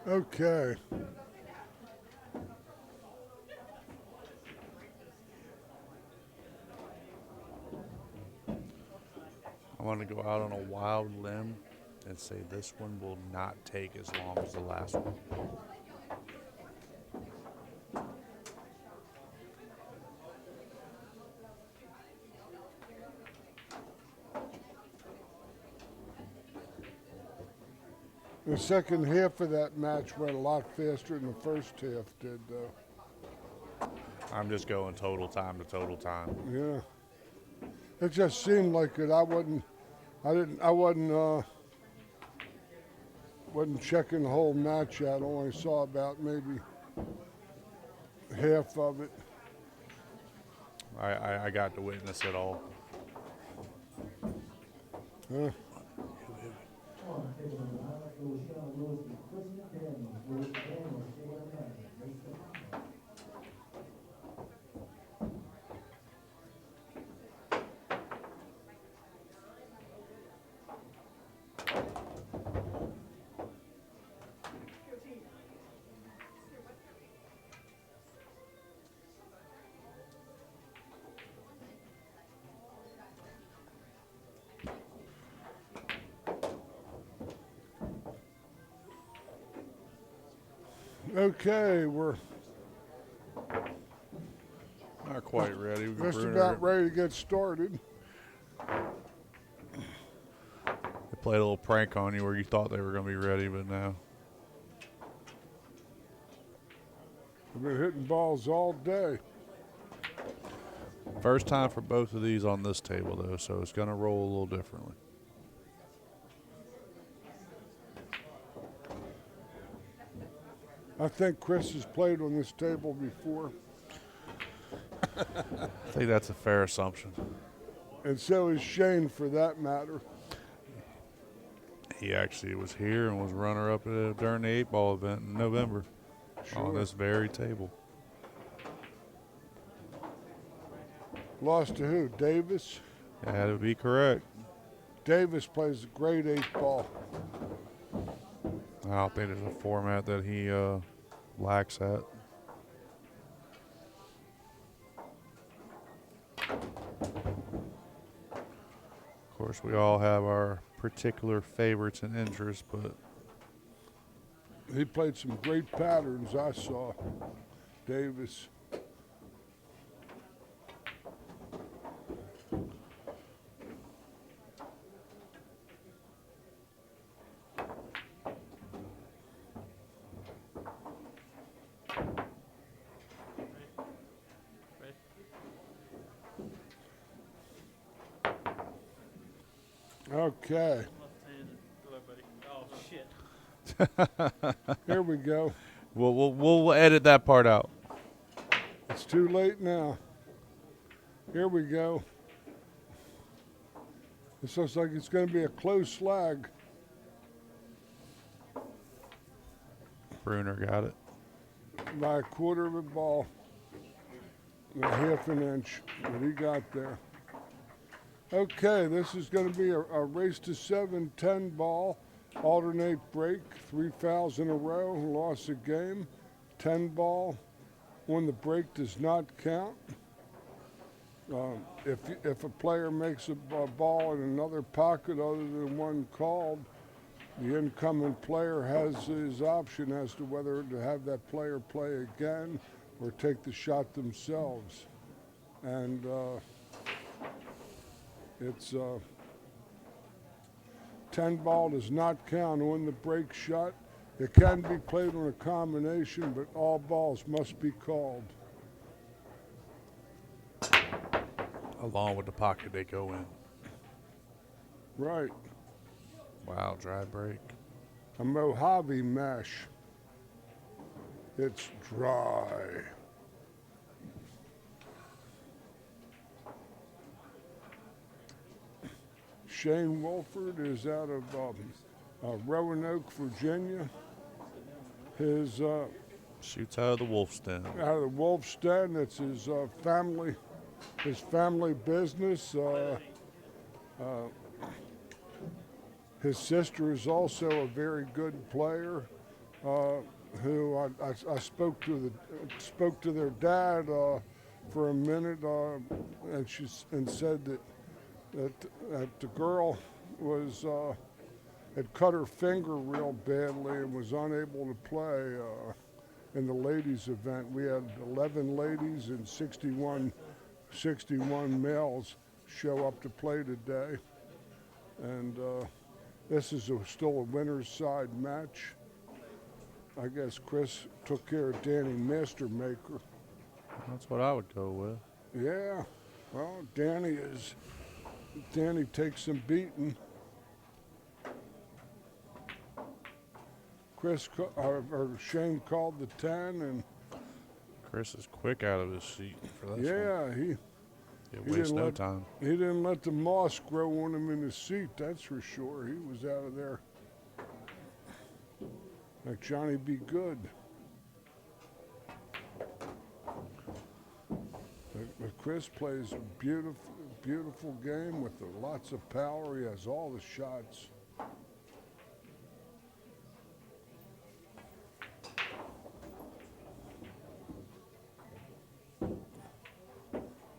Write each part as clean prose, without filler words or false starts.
Okay. I want to go out on a wild limb and say this one will not take as long as the last one. The second half of that match went a lot faster than the first half did, though. I'm just going total time to total time. Yeah. It just seemed like it. I wasn't checking the whole match out. I only saw about maybe half of it. I got to witness it all. Huh? Okay, we're Not quite ready. just Bruner, about ready to get started. they played a little prank on you where you thought they were going to be ready, but no. We've been hitting balls all day. First time for both of these on this table, though, so it's going to roll a little differently. I think Chris has played on this table before, I think that's a fair assumption. and so is Shane for that matter. He actually was here and was runner-up during the 8-ball event in November on Sure. this very table. Lost to who? Davis? That would be correct. Davis plays a great 8-ball. I don't think there's a format that he lacks at. Of course, we all have our particular favorites and interests, but He played some great patterns, I saw. Davis. Okay, Oh, shit. here we go. we'll edit that part out. It's too late now. Here we go. This looks like it's going to be a close slag. Bruner got it. By a quarter of a ball, and a half an inch that he got there. Okay, this is going to be a race to 7, 10 ball, alternate break, 3 fouls in a row, loss a game, 10 ball. When the break does not count, if a player makes a ball in another pocket other than one called, the incoming player has his option as to whether to have that player play again or take the shot themselves. And it's 10 ball does not count on the break shot. It can be played on a combination, but all balls must be called. Along with the pocket they go in. Right. Wow, dry break. A Mojave mesh. It's dry. Shane Wolford is out of Roanoke, Virginia. His Shoots out of the Wolf's Den. out of the Wolf's Den. It's his family business. His sister is also a very good player. who I spoke to their dad for a minute, and said that the girl was had cut her finger real badly and was unable to play in the ladies event. We had 11 ladies and 61 males show up to play today, and this is still a winner's side match. I guess Chris took care of Danny Mastermaker. That's what I would go with. Yeah, well, Danny takes some beating. Shane called the 10, and Chris is quick out of his seat for this one. yeah, he Wastes no time. He didn't let the moss grow on him in his seat, that's for sure. He was out of there like Johnny B. Good. But Chris plays a beautiful game with lots of power. He has all the shots.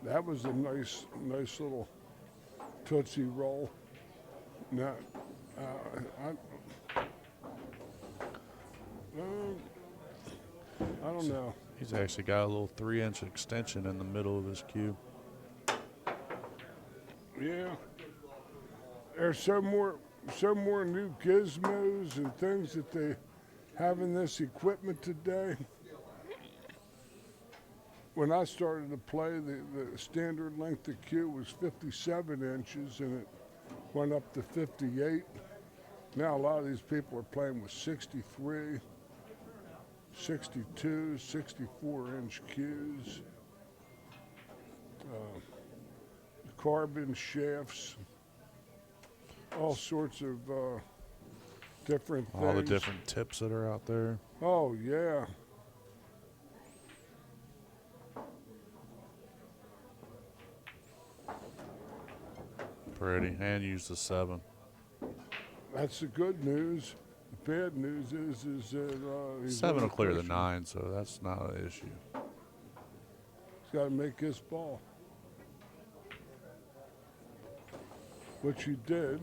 That was a nice little Tootsie Roll. Now, I don't know. He's actually got a little 3-inch extension in the middle of his cue. Yeah. There's some more new gizmos and things that they have in this equipment today. When I started to play, the standard length of cue was 57 inches, and it went up to 58. Now a lot of these people are playing with 63, 62, 64-inch cues. Carbon shafts, all sorts of different things. All the different tips that are out there. Oh, yeah. Pretty. And use the 7. That's the good news. The bad news is that he's 7 will clear the pushing. 9, so that's not an issue. He's got to make his ball, which he did.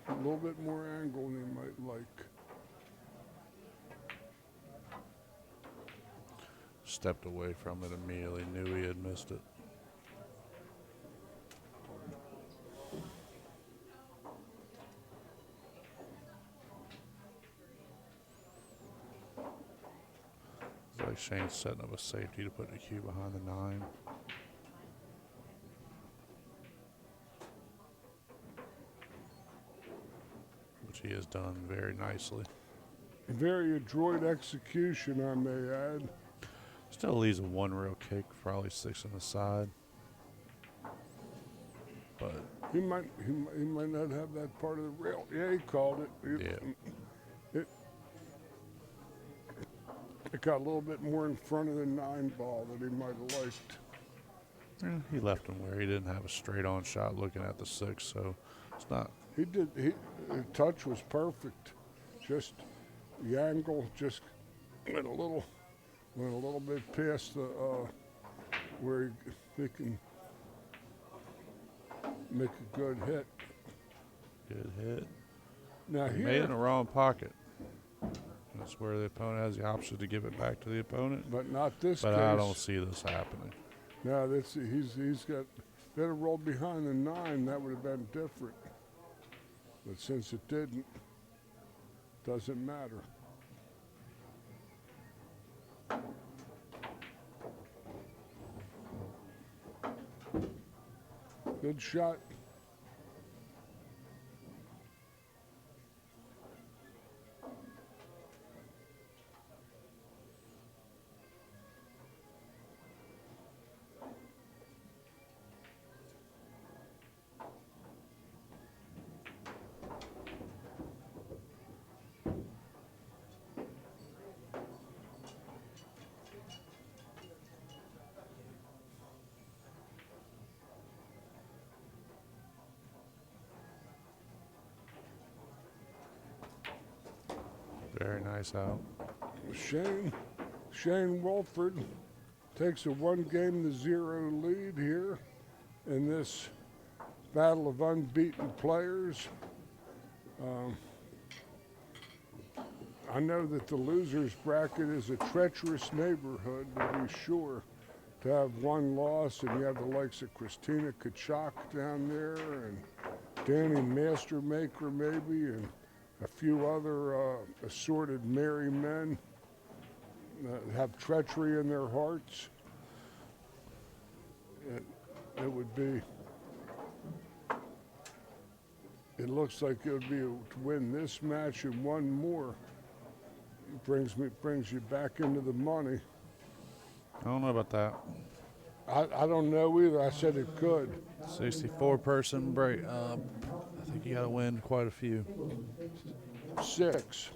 A little bit more angle than he might like. Stepped away from it immediately, knew he had missed it. It's like Shane's setting up a safety to put the cue behind the 9. Which he has done very nicely. Very adroit execution, I may add. Still leaves a 1 real kick, probably 6 on the side. But He might not have that part of the rail. Yeah, he called it. It got a little bit more in front of the 9 ball that he might have liked. he left him where he didn't have a straight-on shot looking at the 6, so it's not. He did. The touch was perfect. Just the angle just went a little bit past the where he can make a good hit. Good hit. Now He made it in the wrong pocket. That's where the opponent has the option to give it back to the opponent. but not this But case. I don't see this happening. No, he's got. If it had rolled behind the 9, that would have been different. But since it didn't, doesn't matter. Good shot. Very nice out. Shane Wolford takes a 1-game-0 lead here in this battle of unbeaten players. I know that the losers bracket is a treacherous neighborhood, to be sure. To have one loss, and you have the likes of Christina Kachuk down there, and Danny Mastermaker maybe, and a few other assorted merry men that have treachery in their hearts. It would be. It looks like it would be to win this match and one more. It brings you back into the money. I don't know about that. I don't know either. I said it could. 64-person break. I think you got to win quite a few. 6.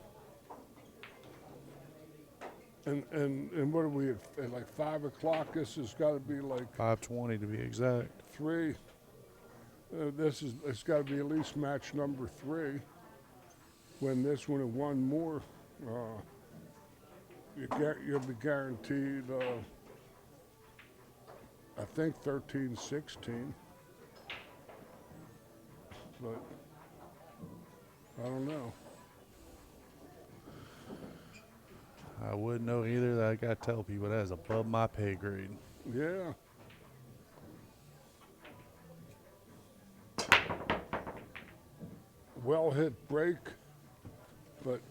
And what are we at like 5 o'clock? This has got to be like 5:20 to be exact. 3. It's got to be at least match number 3. Win this one and one more. You'll be guaranteed, I think 13-16, but I don't know. I wouldn't know either. That I got to tell people that is above my pay grade. Yeah. Well hit break, but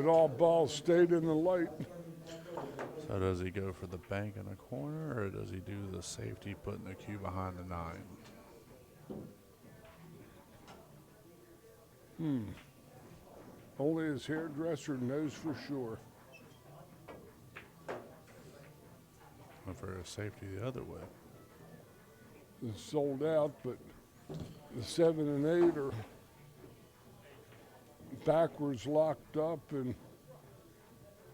all balls stayed in the light. So does he go for the bank in the corner, or does he do the safety, putting the cue behind the 9? Only his hairdresser knows for sure. Went for a safety the other way. It's sold out, but the 7 and 8 are backwards locked up, and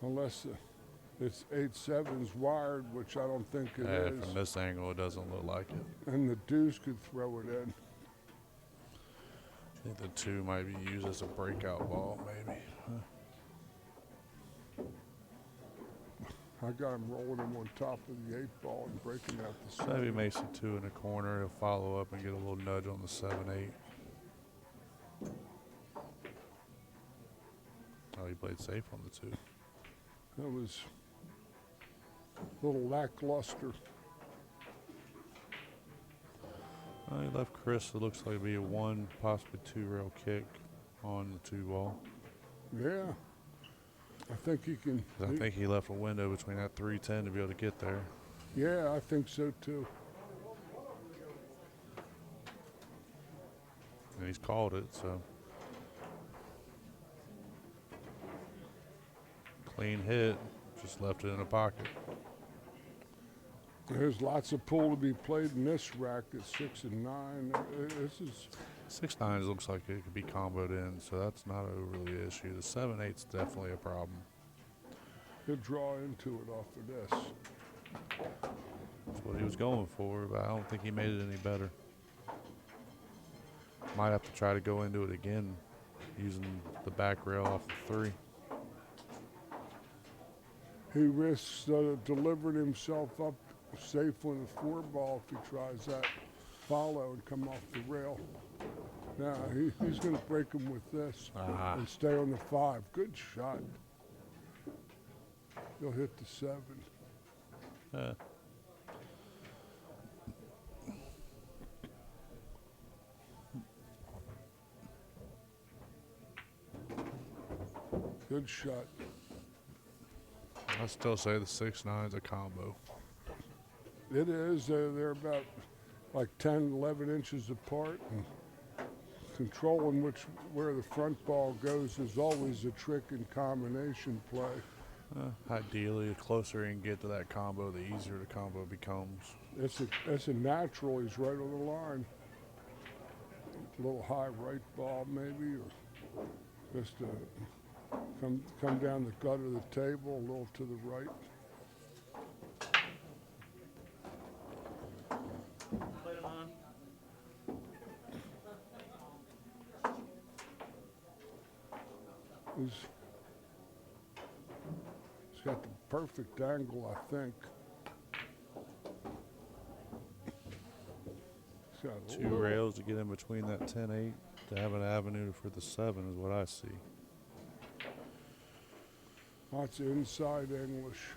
unless it's 8-7's wired, which I don't think it is. From this angle, it doesn't look like it. And the deuce could throw it in. I think the 2 might be used as a breakout ball, maybe. I got him rolling him on top of the 8 ball and breaking out the So 7. maybe makes the 2 in the corner. He'll follow up and get a little nudge on the 7-8. Oh, he played safe on the 2. That was a little lackluster. He left Chris, it looks like it'd be a 1, possibly 2 rail kick on the 2 ball. Yeah. I think he can. I think he left a window between that 310 to be able to get there. Yeah, I think so too. And he's called it, so. Clean hit, just left it in the pocket. There's lots of pool to be played in this rack at 6 and 9. This is 6-9 looks like it could be comboed in, so that's not overly an issue. The 7-8's definitely a problem. he'll draw into it off of this. That's what he was going for, but I don't think he made it any better. Might have to try to go into it again using the back rail off the 3. He risks delivering himself up safe on the 4 ball if he tries that follow and come off the rail. Now he's going to break him with this and stay on the 5. Good shot. He'll hit the 7. Good shot. I still say the 6-9's a combo. It is. They're about like 10, 11 inches apart. And controlling where the front ball goes is always a trick in combination play. Ideally, the closer you can get to that combo, the easier the combo becomes. It's a natural. He's right on the line. A little high right ball maybe, or just come down the gut of the table a little to the right. Put it on. He's got the perfect angle, I think. He's got a Two little- rails to get in between that 10-8 to have an avenue for the 7 is what I see. Lots of inside English.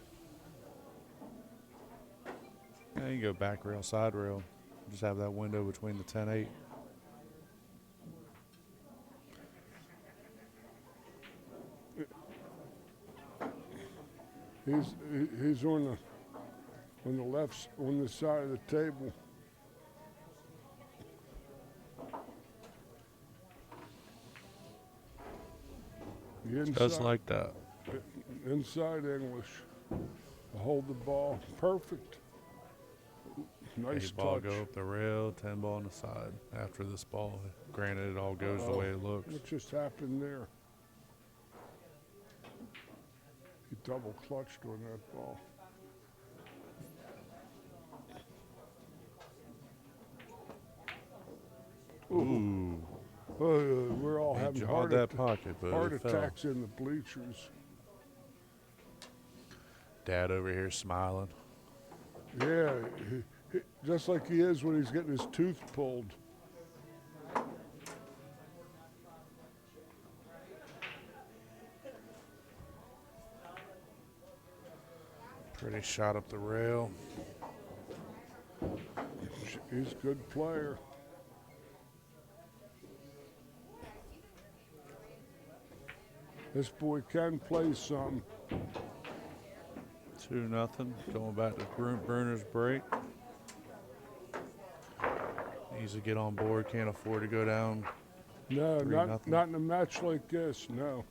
Yeah, you can go back rail, side rail. Just have that window between the 10-8. He's on the left, on the side of the table. The Just like that. inside English. Hold the ball. Perfect. Nice 8 ball touch. go up the rail, 10 ball on the side. After this ball, granted it all goes the way it looks. What just happened there? He double clutched on that ball. Ooh. We're all He having jawed that pocket, but heart it fell. attacks in the bleachers. Dad over here smiling. Yeah, just like he is when he's getting his tooth pulled. Pretty shot up the rail. He's a good player. This boy can play some. 2-0. Going back to Bruner's break. Needs to get on board. Can't afford to go down. No, 3-0. not in a match like this, no.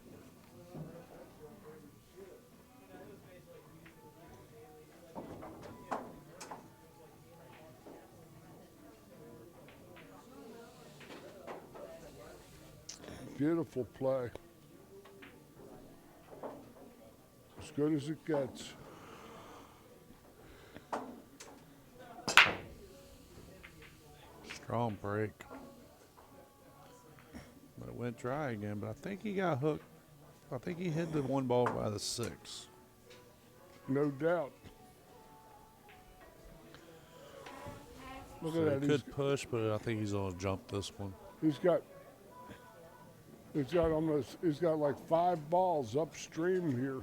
Beautiful play. As good as it gets. Strong break. But it went dry again. But I think he got hooked. I think he hit the 1 ball by the 6. No doubt. Look So at he that. could push, but I think he's going to jump this one. He's got like 5 balls upstream here.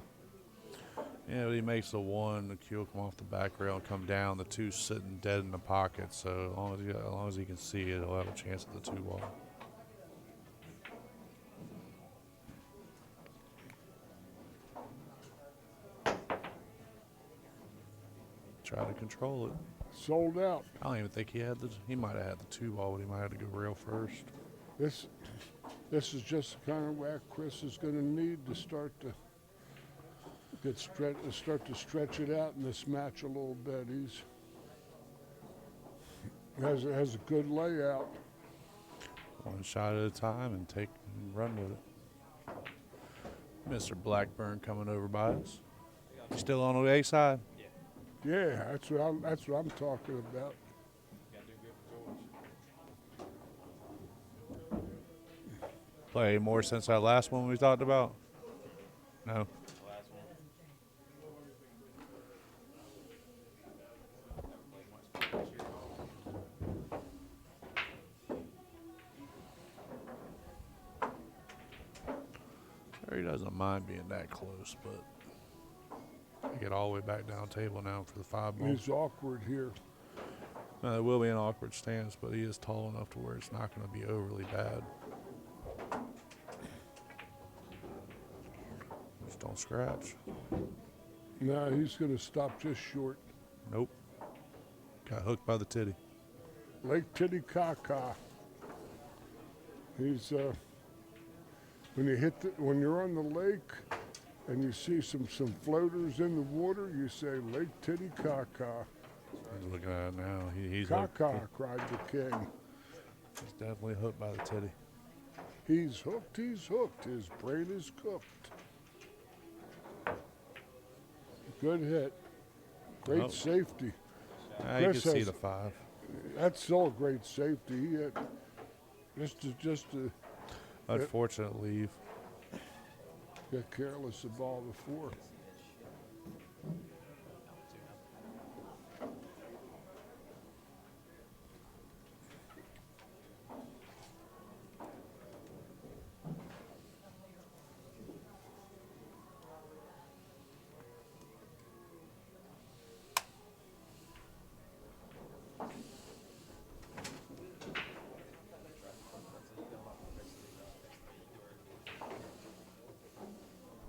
Yeah, but he makes the 1. The cue will come off the back rail and come down. The 2's sitting dead in the pocket. So as long as he can see it, he'll have a chance at the 2 ball. Try to control it. Sold out. I don't even think he had the. He might have had the 2 ball, but he might have to go rail first. This is just the kind of whack Chris is going to need to start to stretch it out in this match a little bit. Has a good layout. 1 shot at a time and run with it. Mr. Blackburn coming over by us. You still on the A side? Yeah, that's what I'm talking about. Play any more since that last one we talked about? No. He doesn't mind being that close, but I get all the way back down table now for the 5 ball. He's awkward here. No, there will be an awkward stance, but he is tall enough to where it's not going to be overly bad. Just don't scratch. No, he's going to stop just short. Nope. Got hooked by the titty. Lake Titicaca. He's when you're on the lake and you see some floaters in the water, you say Lake Titicaca. He's looking at it now. He's hooked. Caca, cried the king. He's definitely hooked by the titty. He's hooked, he's hooked. His brain is cooked. Good hit. Great Oh. safety. Now you can Chris see has- the 5. That's still a great safety. He hit just to Unfortunate leave. Got careless the ball before.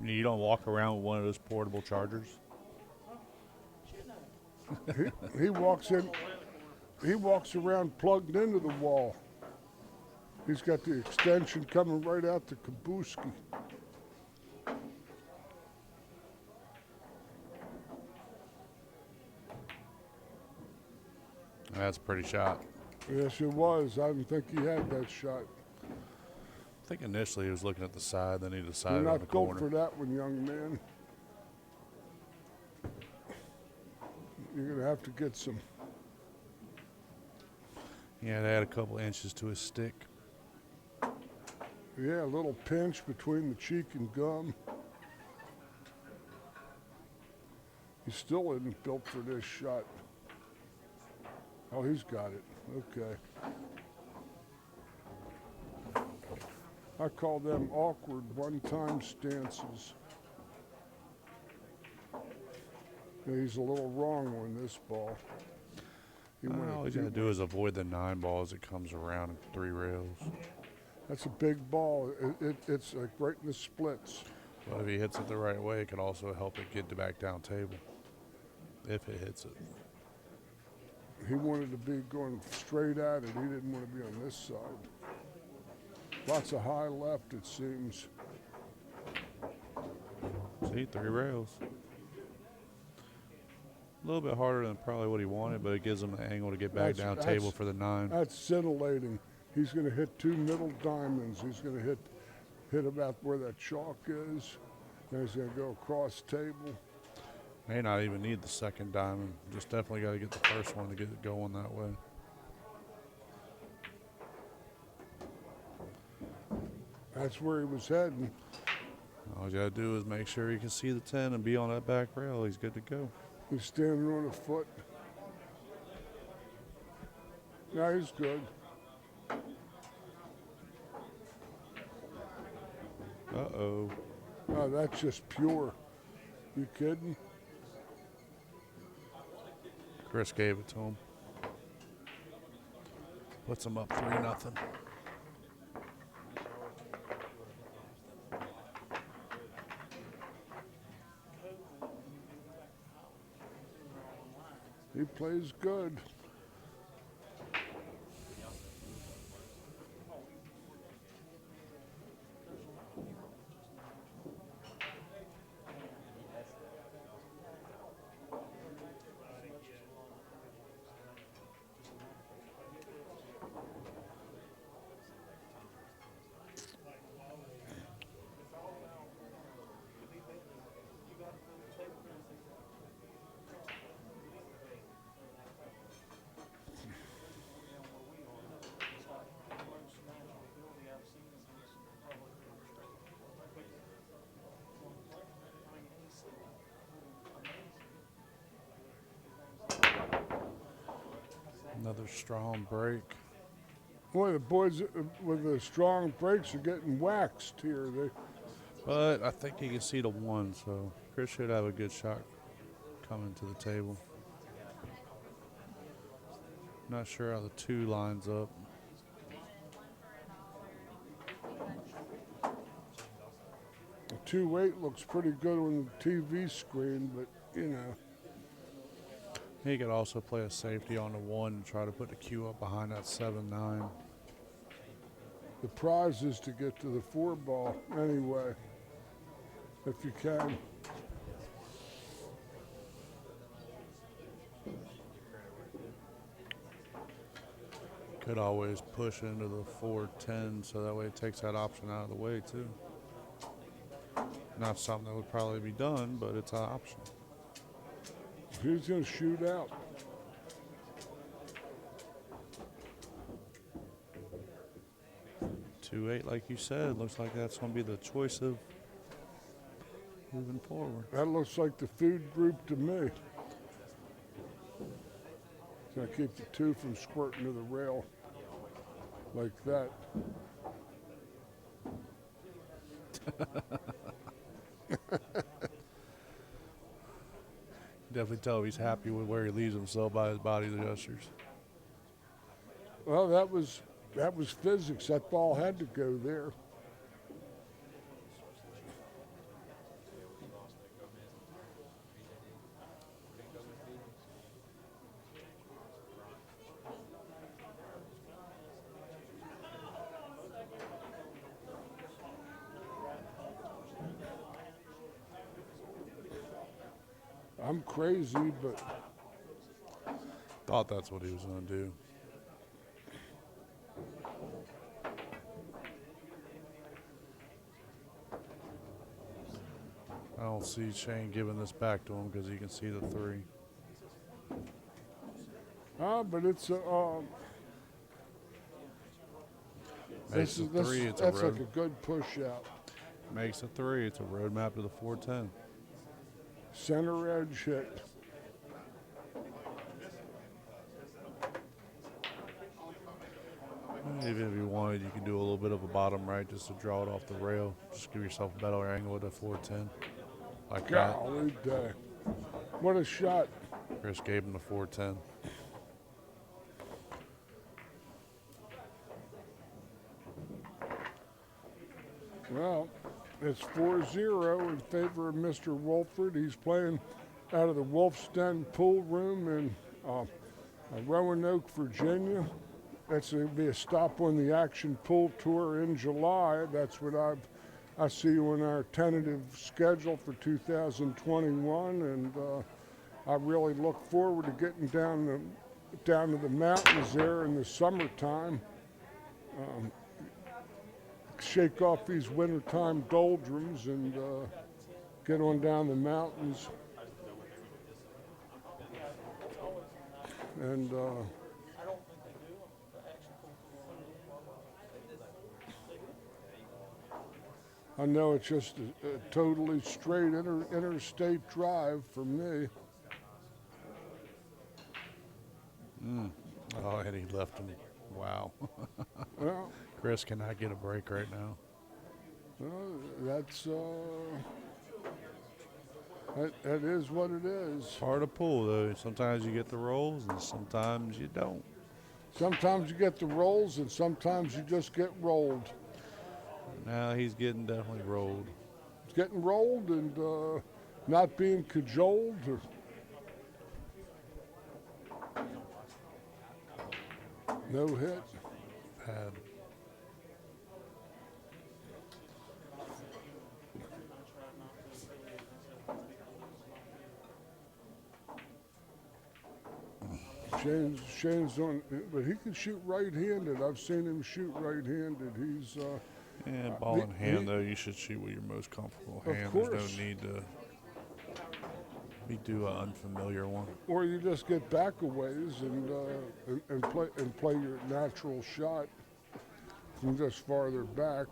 You don't walk around with one of those portable chargers? He walks in. He walks around plugged into the wall. He's got the extension coming right out to Kabuski. That's a pretty shot. Yes, it was. I didn't think he had that shot. I think initially he was looking at the side, then he You're decided on the not built corner. for that one, young man. You're going to have to get some. Yeah, they had a couple inches to his stick. Yeah, a little pinch between the cheek and gum. He still isn't built for this shot. Oh, he's got it. Okay. I call them awkward one-time stances. Yeah, he's a little wrong on this ball. He went All a you got to deep do is avoid the 9 ball as it comes around in 3 rails. That's a big ball. It's like right in the splits. But if he hits it the right way, it could also help it get to back down table. If it hits it. He wanted to be going straight at it. He didn't want to be on this side. Lots of high left, it seems. See, 3 rails. A little bit harder than probably what he wanted, but it gives him the angle to get back down table for the 9. That's scintillating. He's going to hit 2 middle diamonds. He's going to hit about where that chalk is. Then he's going to go across table. May not even need the second diamond. Just definitely got to get the first one to get it going that way. That's where he was heading. All you got to do is make sure you can see the 10 and be on that back rail. He's good to go. He's standing on a foot. Now he's good. Uh-oh. Oh, that's just pure. You kidding? Chris gave it to him. Puts him up 3-0. He plays good. Another strong break. Boy, the boys with the strong breaks are getting waxed here. But I think he can see the 1, so Chris should have a good shot coming to the table. Not sure how the 2 lines up. The 2-8 looks pretty good on the TV screen, but you know. He could also play a safety on the 1 and try to put the cue up behind that 7-9. The prize is to get to the 4 ball anyway, if you can. Could always push into the 4-10, so that way it takes that option out of the way too. Not something that would probably be done, but it's an option. He's going to shoot out. Two 8, like you said, looks like that's going to be the choice of moving forward. That looks like the food group to me. Gonna keep the two from squirting to the rail like that. Definitely tell he's happy with where he leaves himself by his body adjusters. Well, that was physics. That ball had to go there. I'm crazy, but Thought that's what he was going to do. I don't see Shane giving this back to him because he can see the 3. but it's a. Makes a 3. It's a that's road. like a good push out. Makes a 3. It's a roadmap to the 410. Center edge hit. Even if you wanted, you can do a little bit of a bottom right just to draw it off the rail. Just give yourself a better angle with a 410. Like that. Golly day. What a shot. Chris gave him the 410. Well, it's 4-0 in favor of Mr. Wolford. He's playing out of the Wolf's Den pool room in Roanoke, Virginia. That's going to be a stop on the Action Pool Tour in July. That's what I see on our tentative schedule for 2021, and I really look forward to getting down to the mountains there in the summertime. Shake off these wintertime doldrums and get on down the mountains. And I know it's just a totally straight interstate drive for me. Oh, and he left him. Wow. Well, Chris cannot get a break right now. that's that is what it is. Part of pool, though. Sometimes you get the rolls and sometimes you don't. Sometimes you get the rolls and sometimes you just get rolled. Now he's getting definitely rolled. It's getting rolled and not being cajoled. No hit. Pad. Shane's on, but he can shoot right-handed. I've seen him shoot right-handed. He's Yeah, ball in hand, though, you should shoot with your most comfortable Of hand. course. There's no need to do an unfamiliar one. or you just get back a ways and play your natural shot from just farther back.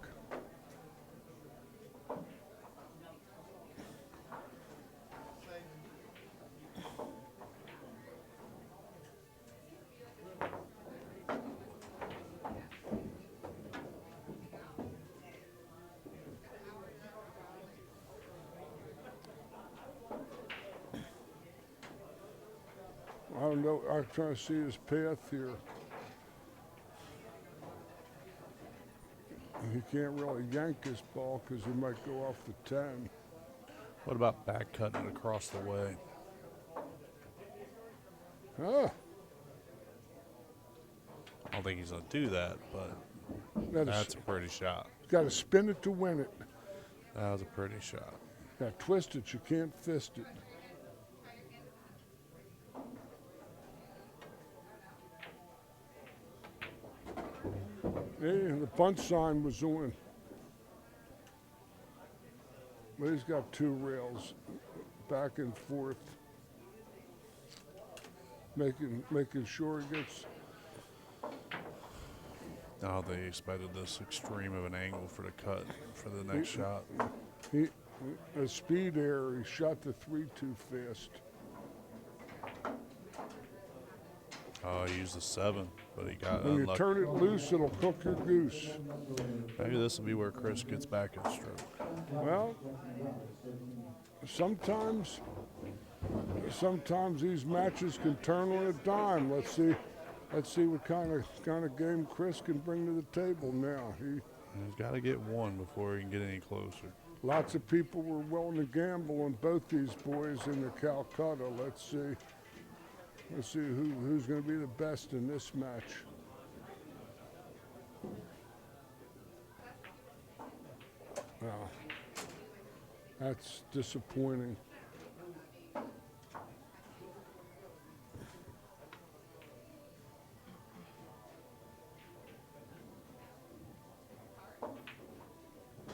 I don't know. I'm trying to see his path here. He can't really yank his ball because he might go off the 10. What about back cutting it across the way? Ah, I don't think he's going to do that, but that's a pretty shot. got to spin it to win it. That was a pretty shot. Got to twist it. You can't fist it. Hey, the punch sign was on. But he's got two rails back and forth. Making sure he gets. Now they expected this extreme of an angle for the cut for the next shot. A speed error. He shot the 3 too fast. Oh, he used the 7, but he got When you unlucky. turn it loose, it'll cook your goose. Maybe this will be where Chris gets back his stroke. Well, sometimes these matches can turn on a dime. Let's see what kind of game Chris can bring to the table now. He's got to get one before he can get any closer. Lots of people were willing to gamble on both these boys in the Calcutta. Let's see who's going to be the best in this match. Wow, that's disappointing.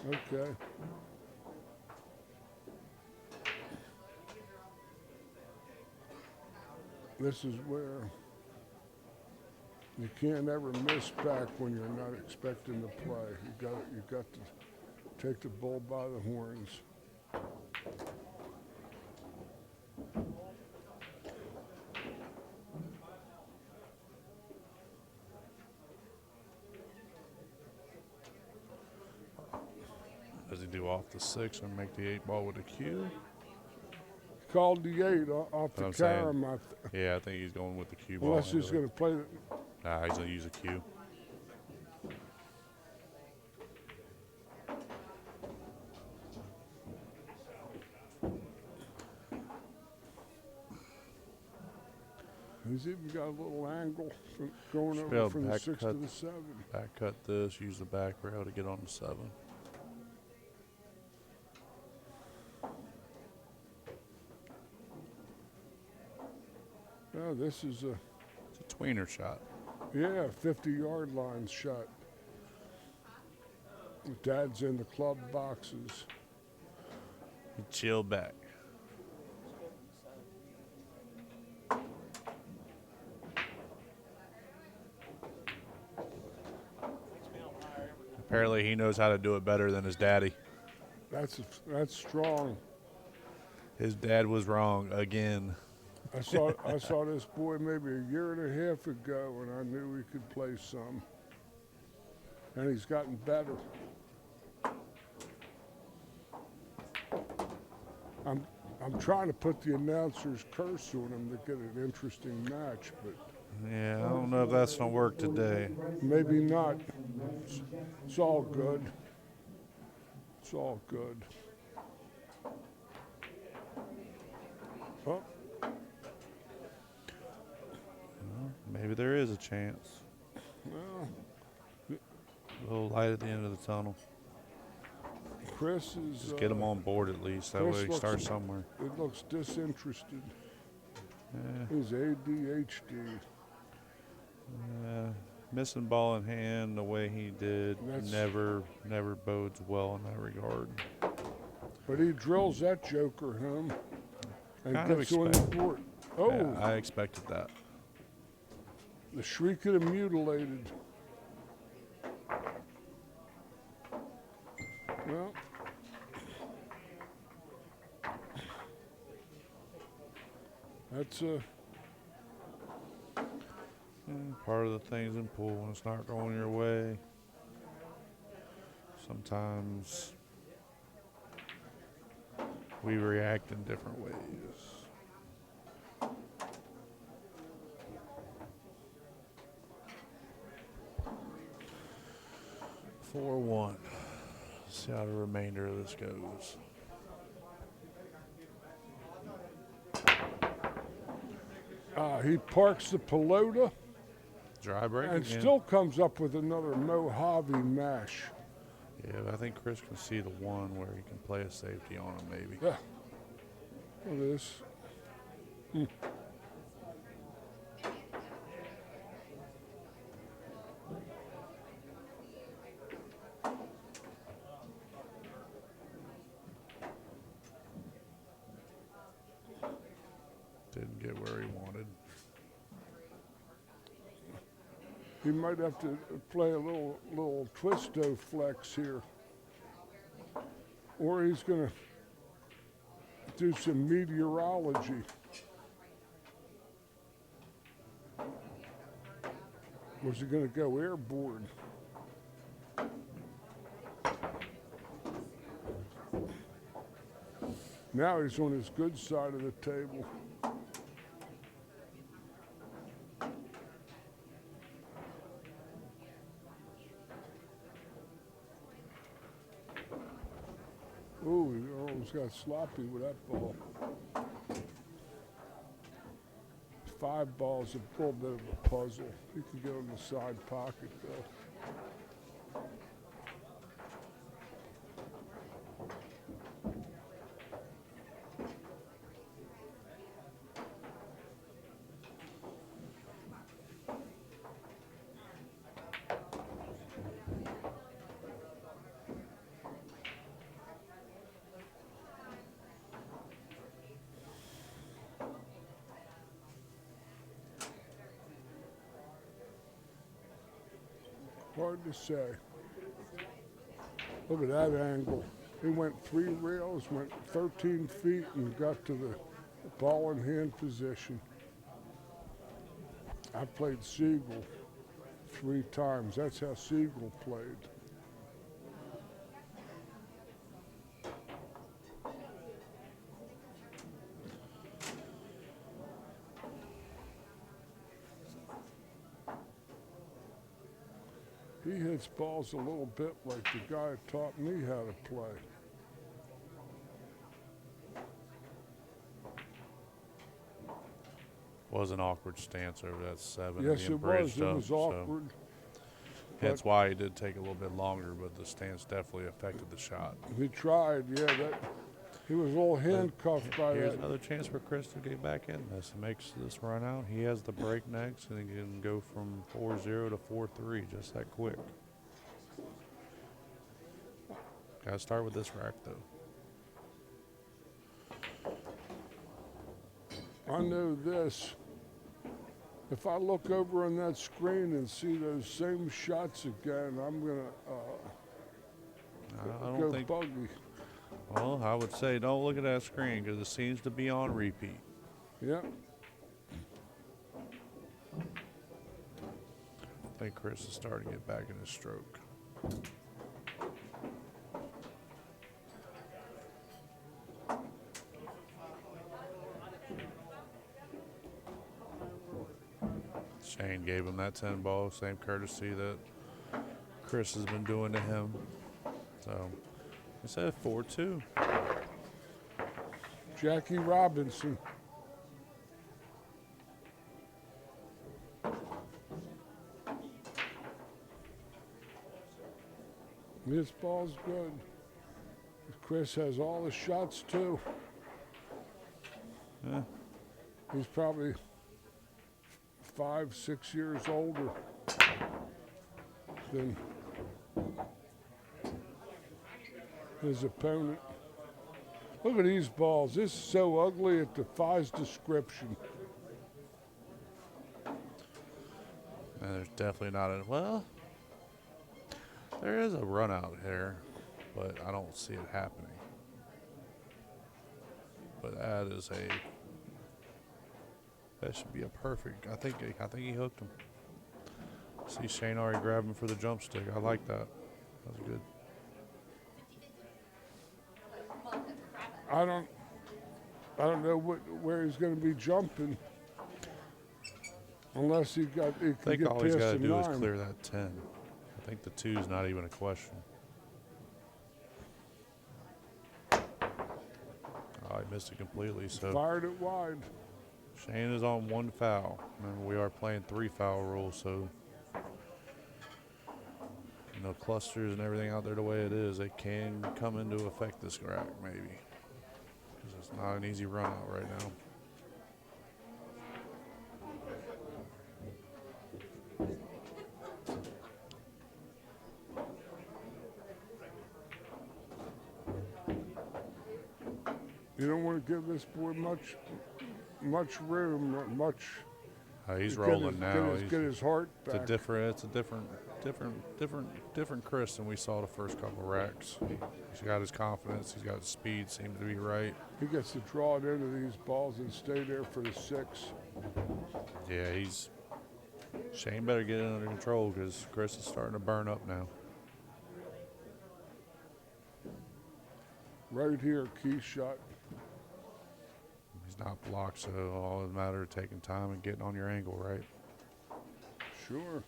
Okay. This is where you can't ever miss back when you're not expecting to play. You got to take the bull by the horns. Does he do off the 6 and make the 8 ball with a cue? Called the 8 off the I'm saying, carom. Yeah, I think he's going with the cue ball. Unless he's anyway. going to play the, Nah, he's going to use a cue. he's even got a little angle going Should be over able from the back 6 cut. to the 7. Back cut this, use the back rail to get on the 7. Oh, this is a It's a tweener shot. 50-yard line shot. Dad's in the club boxes. He chill back. Apparently he knows how to do it better than his daddy. That's strong. His dad was wrong again. I saw this boy maybe a year and a half ago, and I knew he could play some. And he's gotten better. I'm trying to put the announcer's curse on him to get an interesting match, but Yeah, I don't know if that's going to work today. maybe not. It's all good. It's all good. Oh, Maybe there is a chance. well, A little light at the end of the tunnel. Chris is. Just get him on board at least. That Chris way he looks- starts somewhere. It looks disinterested. Yeah. His ADHD. Missing ball in hand the way he did That's- never bodes well in that regard. But he drills that joker home and Kind of gets on the board. Oh, Yeah, I expected that. the shriek of the mutilated. Well, that's Part of the things in pool when it's not going your way. Sometimes we react in different ways. Four one. See how the remainder of this goes. he parks the pelota Dry break and again. still comes up with another Mojave mash. Yeah, but I think Chris can see the one where he can play a safety on him maybe. Yeah. Look at this. Didn't get where he wanted. He might have to play a little twisto flex here. Or he's gonna do some meteorology. Was he going to go airborne? Now he's on his good side of the table. Ooh, he almost got sloppy with that ball. 5 balls, a little bit of a puzzle. He can go in the side pocket though. Hard to say. Look at that angle. He went 3 rails, went 13 feet, and got to the ball in hand position. I played Siegel 3 times. That's how Siegel played. He hits balls a little bit like the guy who taught me how to play. Was an awkward stance over that 7. Yes, being it was. bridged It up, was so awkward. That's why it did take a little bit longer, but the stance definitely affected the shot. He tried, yeah. He was a little handcuffed by Here's that. another chance for Chris to get back in this. He makes this run out. He has the break next, and he can go from 4-0 to 4-3 just that quick. Got to start with this rack, though. I know this. If I look over on that screen and see those same shots again, I'm going I to don't go think. buggy. Well, I would say don't look at that screen because it seems to be on repeat. Yep. I think Chris is starting to get back in his stroke. Shane gave him that 10 ball, same courtesy that Chris has been doing to him. So, he said 4-2. Jackie Robinson. This ball's good. Chris has all the shots too. Yeah. He's probably 5, 6 years older than his opponent. Look at these balls. This is so ugly it defies description. And there's definitely not a, well, there is a run out here, but I don't see it happening. But that should be a perfect. I think he hooked him. See Shane already grabbed him for the jump stick. I like that. That was good. I don't know where he's going to be jumping unless he can I think get all he's past got the to do is 9. clear that 10. I think the 2 is not even a question. Oh, he missed it completely. So Fired it wide. Shane is on 1 foul. Remember, we are playing 3 foul rules, so clusters and everything out there the way it is, it can come into effect this rack maybe. Because it's not an easy run out right now. You don't want to give this boy much room, much. He's rolling now. Get his heart back. It's a different different Chris than we saw the first couple racks. He's got his confidence. He's got his speed. Seems to be right. He gets to draw it into these balls and stay there for the 6. Yeah, Shane better get it under control because Chris is starting to burn up now. Right here, key shot. He's not blocked, so all it matters is taking time and getting on your angle right. Sure.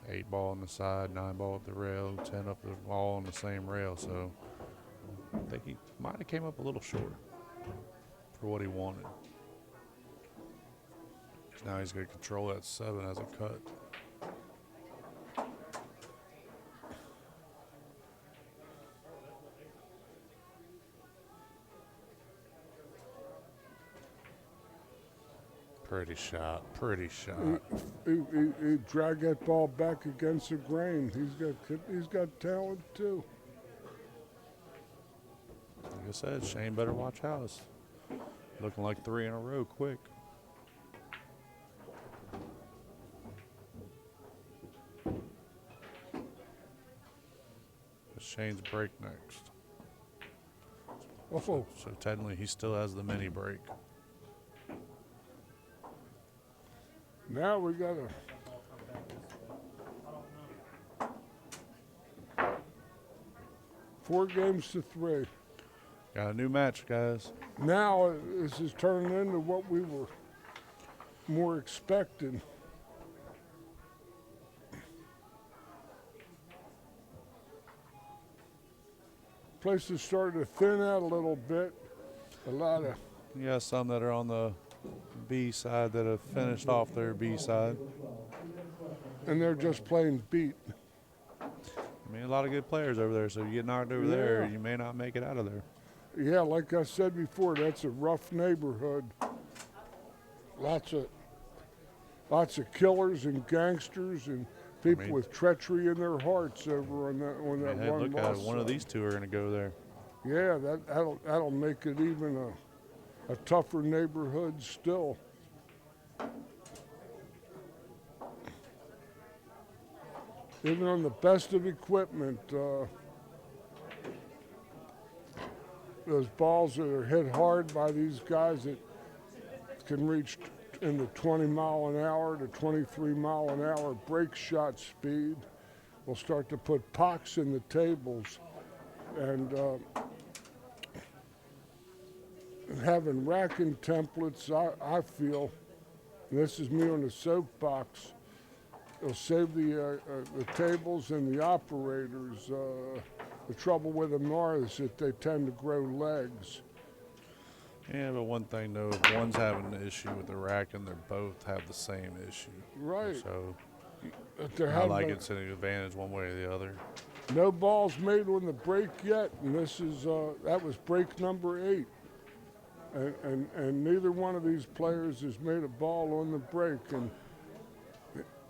8 ball on the side, 9 ball up the rail, 10 up the all on the same rail. So I think he might have came up a little short for what he wanted. 'Cause now he's going to control that 7 as a cut. Pretty shot, pretty shot. He dragged that ball back against the grain. He's got talent too. Like I said, Shane better watch house. Looking like 3 in a row quick. Shane's break next. Oh, So technically he still has the mini break. now we got a 4 games to 3. Got a new match, guys. Now this is turning into what we were more expecting. Place is starting to thin out a little bit. A lot of You got some that are on the B side that have finished off their B side. and they're just playing beat. I mean, a lot of good players over there, so you get knocked over there, Yeah. you may not make it out of there. Yeah, like I said before, that's a rough neighborhood. Lots of killers and gangsters and people with treachery in their hearts over on that I mean, hey, one look at it. loss. One of these two are going to go there. Yeah, that'll make it even a tougher neighborhood still. Even on the best of equipment, those balls that are hit hard by these guys that can reach in the 20 mile an hour to 23 mile an hour break shot speed will start to put pox in the tables. And having racking templates, I feel, and this is me on the soapbox, it'll save the tables and the operators. The trouble with them is that they tend to grow legs. Yeah, but one thing though, if one's having an issue with the rack and they both have the same issue. Right. So They're I like having it's an advantage one way or the other. no balls made on the break yet, and this is that was break number 8. And neither one of these players has made a ball on the break. And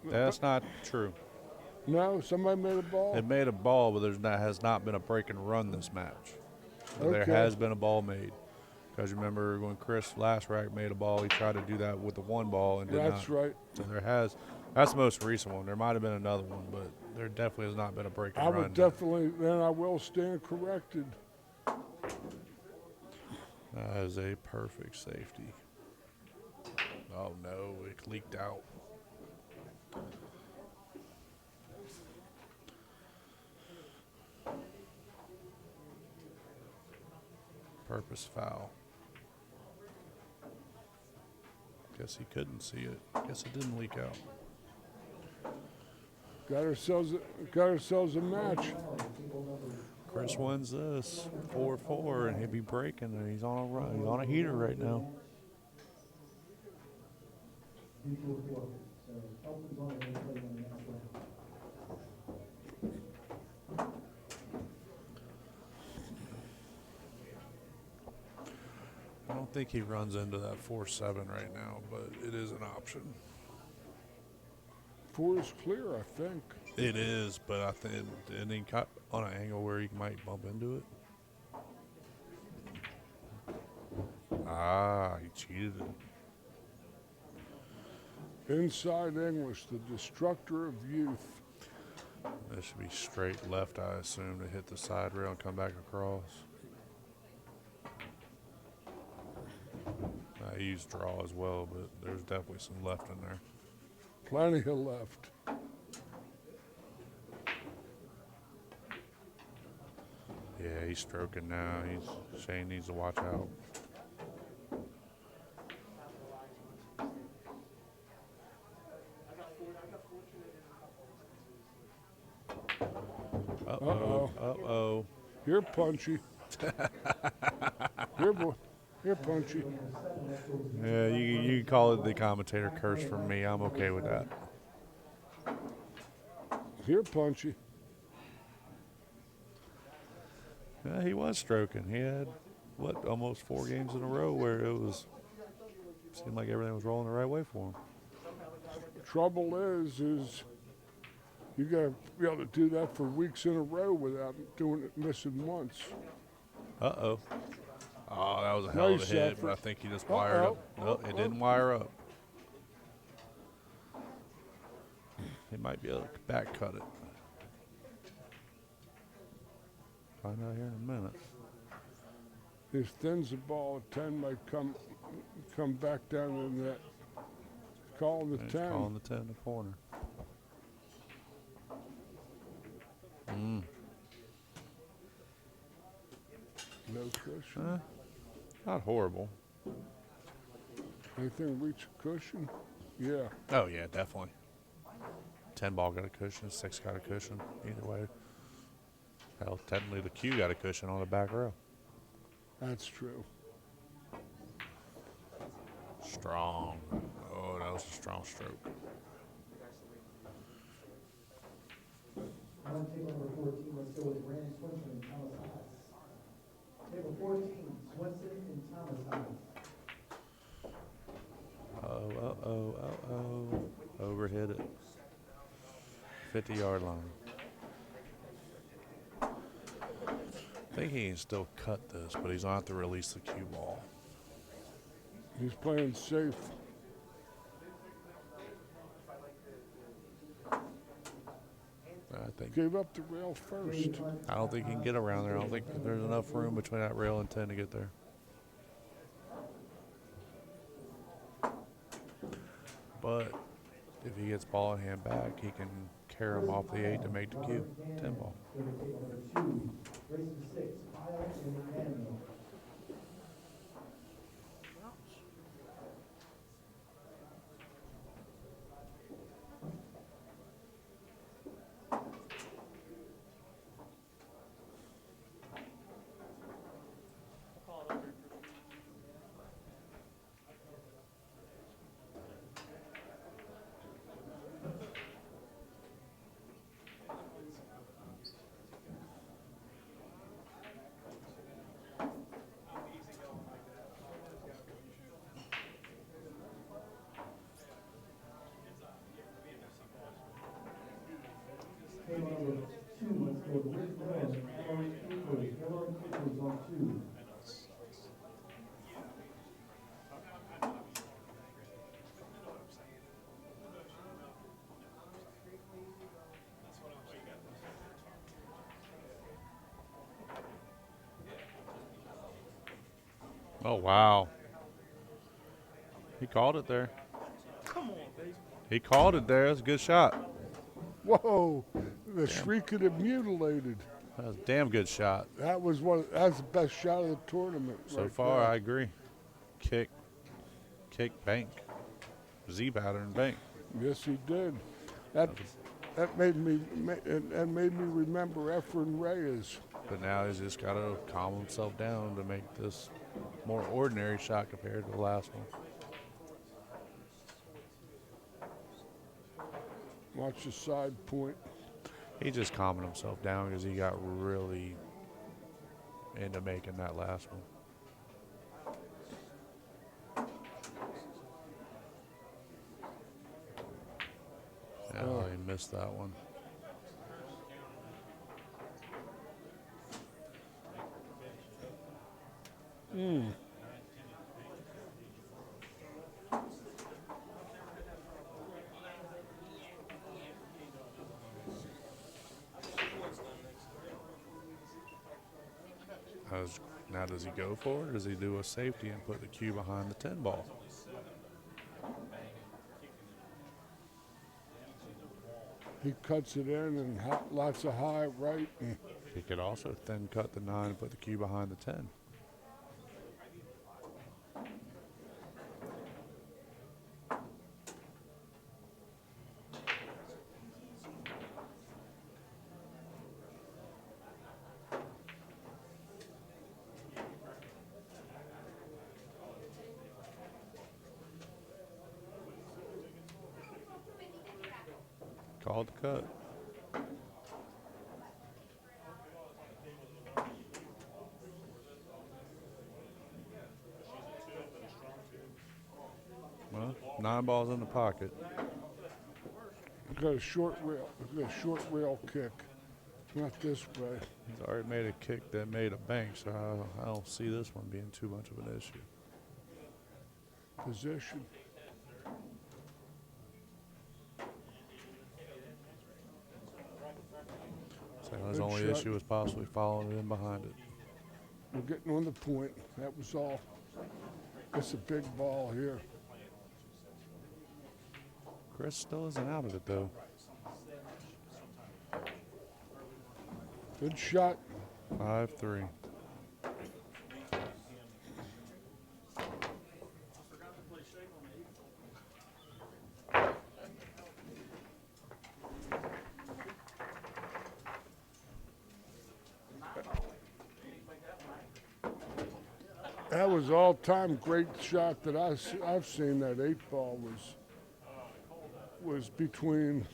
That's not true. no, somebody made a ball. It made a ball, but has not been a break and run this match. So there Okay. has been a ball made. Because remember when Chris last rack made a ball, he tried to do that with the 1 ball and did That's not. right. So that's the most recent one. There might have been another one, but there definitely has not been a break and I run. would definitely, then I will stand corrected. That is a perfect safety. Oh no, it leaked out. Purpose foul. Guess he couldn't see it. Guess it didn't leak out. Got ourselves a match. Chris wins this 4-4, and he'll be breaking. And he's on a run. He's on a heater right now. I don't think he runs into that 4-7 right now, but it is an option. 4 is clear, I think. It is, but I think and he cut on an angle where he might bump into it. Ah, he cheated it. Inside English, the destructor of youth. This should be straight left, I assume, to hit the side rail and come back across. I use draw as well, but there's definitely some left in there. Plenty of left. Yeah, he's stroking now. Shane needs to watch out. Uh-oh. Uh-oh. You're punchy. You're punchy. Yeah, you can call it the commentator curse from me. I'm okay with that. You're punchy. Yeah, he was stroking. He had, almost 4 games in a row where seemed like everything was rolling the right way for him. Trouble is you gotta be able to do that for weeks in a row without doing it, missing once. Uh-oh. Oh, that was a hell of a Nice hit, effort. but I think he just wired up. Nope, it didn't wire up. He might be able to back cut it. Find out here in a minute. If thins the ball at 10 might come back down in that. Call the He's 10. calling the 10 in the corner. No cushion. Not horrible. Anything reach a cushion? Yeah. Oh, yeah, definitely. 10 ball got a cushion, 6 got a cushion. Either way. Hell, technically the Q got a cushion on the back row. That's true. Strong. Oh, that was a strong stroke. On table number 14, let's go with Brandon Swinson and Thomas Haas. Table 14, Swinson and Thomas Haas. Oh. Overhit it. 50-yard line. I think he can still cut this, but he's going to have to release the cue ball. He's playing safe. I think. Gave up the rail first. I don't think he can get around there. I don't think there's enough room between that rail and 10 to get there. But if he gets ball in hand back, he can carry him off the 8 to make the cue. 10 ball. Table number 2, racing 6, Kyle and Daniel. Table number 2, let's go with Rick Miller and Aaron Equals. Aaron Equals on 2. Oh, wow. He called it there. Come on, baby. He called it there. That's a good shot. Whoa! The shrieking and mutilated. That was a damn good shot. That's the best shot of the tournament. So right far, there. I agree. Kick, bank. Z pattern, bank. Yes, he did. That made me remember Efren Reyes. But now he's just got to calm himself down to make this more ordinary shot compared to the last one. Watch the side point. He's just calming himself down because he got really into making that last one. Oh, he missed that one. Now does he go for it, or does he do a safety and put the cue behind the 10 ball? He cuts it in and lots of high right. And He could also then cut the 9 and put the cue behind the 10. Called the cut. Well, 9 balls in the pocket. he's got a short rail. He's got a short rail kick. Not this way. He's already made a kick that made a bank, so I don't see this one being too much of an issue. Position. So his Good only shot. issue was possibly following it in behind it. We're getting on the point. That was all. It's a big ball here. Chris still isn't out of it, though. Good shot. 5-3. That was all-time great shot that I've seen. That 8 ball was between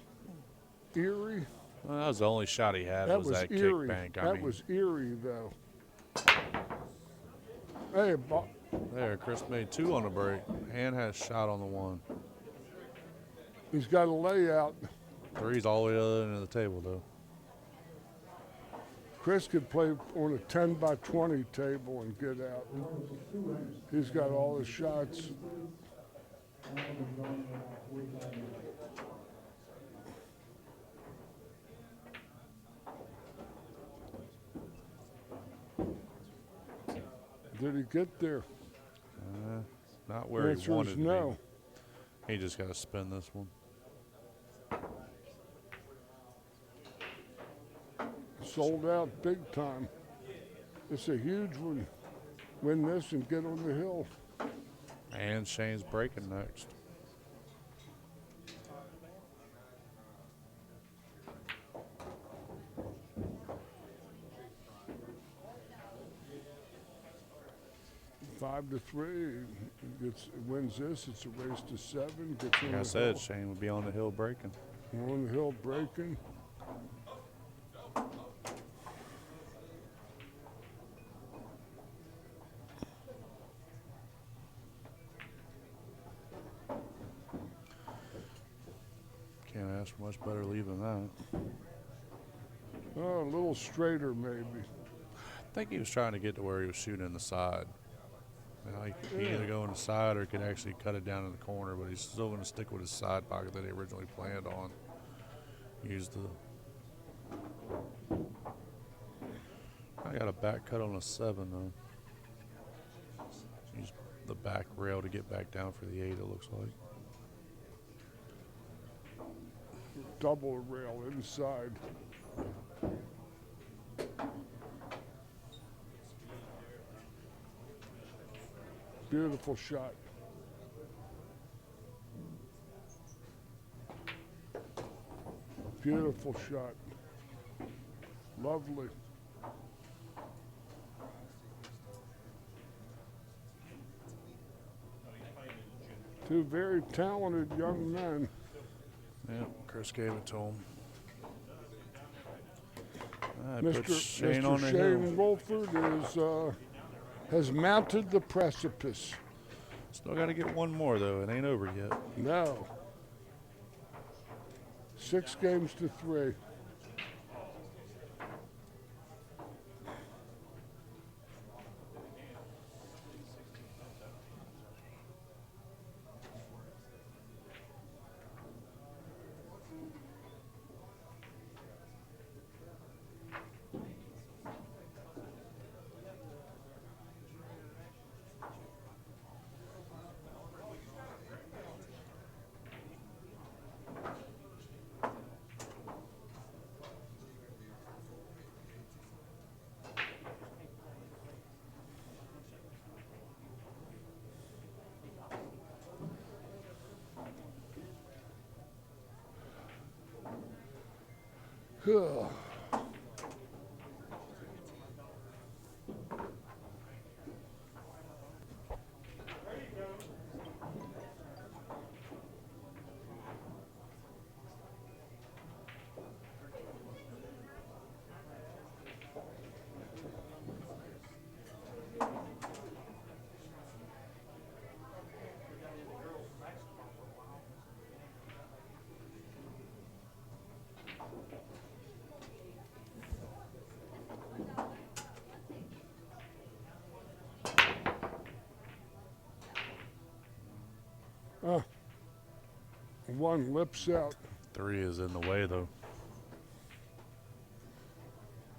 Erie. Well, that was the only shot he had. That was was that Erie. kick bank. I That mean, was Erie, though. Hey, there, Chris made 2 on the break and had a shot on the 1. he's got a layout. 3's all the way to the other end of the table, though. Chris could play on a 10 by 20 table and get out. He's got all the shots. Did he get there? Not where he Answer wanted is to no. be. He just got to spin this one. Sold out big time. It's a huge one. Win this and get on the hill. And Shane's breaking next. Five to 3. Wins this. It's a race to 7. Gets on Like the I said, hill. Shane would be on the hill breaking. On the hill breaking. Can't ask for much better leave than that. Oh, a little straighter maybe. I think he was trying to get to where he was shooting in the side. You know, he could either go in the side or he could actually cut it down in the corner, but he's still going to stick with his side pocket that he originally planned on. Use the. I got a back cut on a 7 though. Use the back rail to get back down for the 8. It looks like. Double rail inside. Beautiful shot. Beautiful shot. Lovely. Two very talented young men. Yep, Chris gave it to him. Put Shane Mr. on the hill. Shane Wolford has mounted the precipice. Still got to get one more though. It ain't over yet. No. 6 games to 3. One lips out. 3 is in the way though.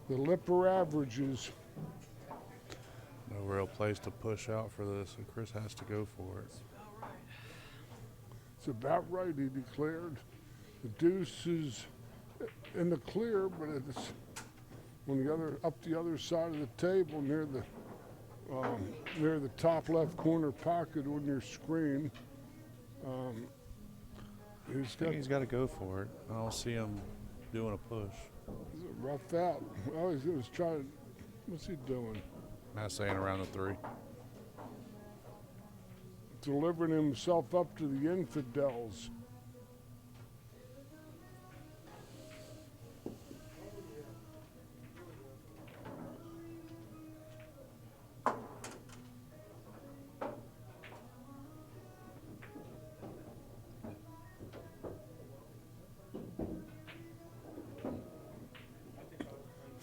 The lipper averages. No real place to push out for this, so Chris has to go for it. It's about right, he declared. The deuce is in the clear, but it's on the other, up the other side of the table near the top left corner pocket on your screen. He's got to go for it. I don't see him doing a push. He's a rough out. Oh, he was trying. What's he doing? Not saying around the 3. Delivering himself up to the infidels.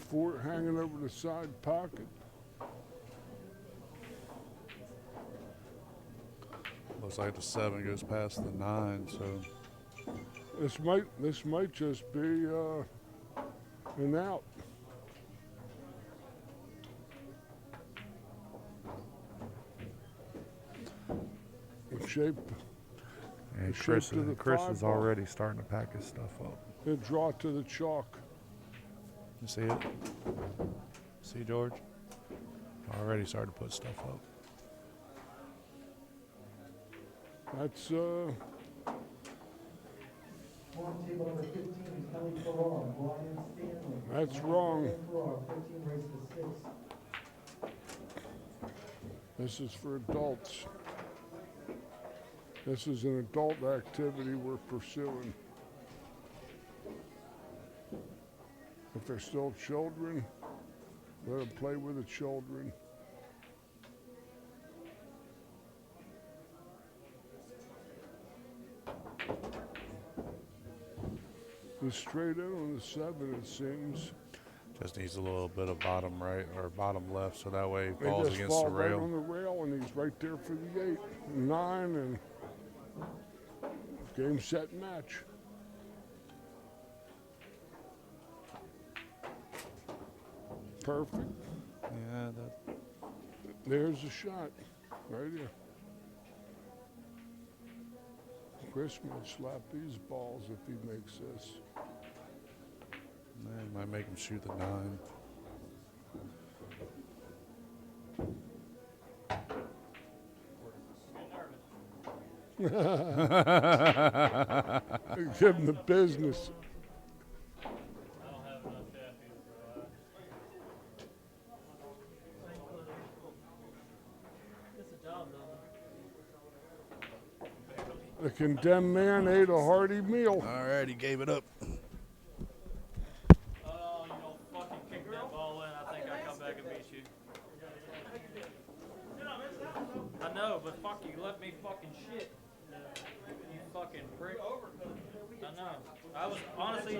Four hanging over the side pocket. Looks like the 7 goes past the 9, so This might just be an out. The shape. and shape Chris, to the Chris five is ball. already starting to pack his stuff up. They draw to the chalk. You see it? See George? Already started to put stuff up. That's On table number 15, Kelly Farrar, Brian Stanley. That's wrong. Farrar, 15 races to 6. This is for adults. This is an adult activity we're pursuing. If they're still children, let them play with the children. He's straight in on the 7, it seems. Just needs a little bit of bottom right or bottom left, so that way he They falls just against fall the right rail. on the rail, and he's right there for the 8, 9, and game, set, match. Perfect. Yeah, that, There's a shot, right here. Chris might slap these balls if he makes this. might make him shoot the 9. Give him the business. I don't have enough caffeine, bro. It's a job, though. The condemned man ate a hearty meal. All right, he gave it up. Oh, you don't fucking kick that ball in. I think I come back and beat you. I know, but fuck you, let me fucking shit. You fucking prick. I know. I was honestly.